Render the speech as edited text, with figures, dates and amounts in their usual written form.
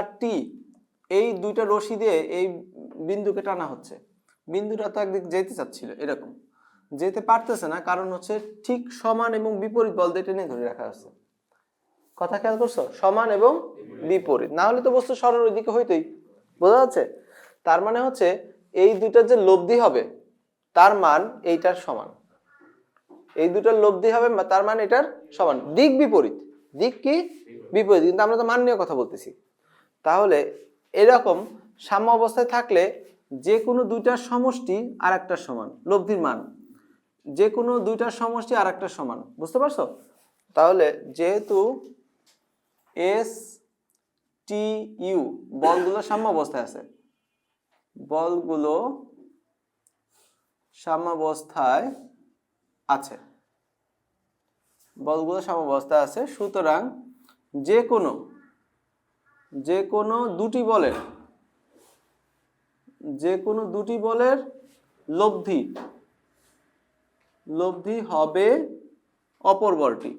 আর টি এই দুইটা রশি দিয়ে এই বিন্দুকে টানা হচ্ছে। বিন্দুটা তো একদিক যেতে চাচ্ছিল, এরকম যেতে পারতেছে না, কারণ হচ্ছে ঠিক সমান এবং বিপরীত বল দিয়ে টেনে ধরে রাখা আছে। কথা খেয়াল করছো? সমান এবং বিপরীত, না হলে তো বস্তু সরার ওইদিকে হইতোই। বোঝা যাচ্ছে? তার মানে হচ্ছে এই দুইটার যে লব্ধি হবে তার মান এইটার সমান। এই দুটার লব্ধি হবে তার মান এটার সমান, দিক বিপরীত। দিক কি? বিপরীত, কিন্তু আমরা তো মান নিয়ে কথা বলতেছি। তাহলে এরকম সাম্য অবস্থায় থাকলে যে কোনো দুইটার সমষ্টি আর একটার সমান, লব্ধির মান যে কোনো দুইটার সমষ্টি আর একটার সমান। বুঝতে পারছো? তাহলে যেহেতু এস টি ইউ বলগুলো সাম্য অবস্থায় আছে, বলগুলো সাম্যাবস্থায় আছে, বলগুলো সাম্যাবস্থায় আছে, সুতরাং যে কোনো দুটি বলের লব্ধি হবে অপর বলটি।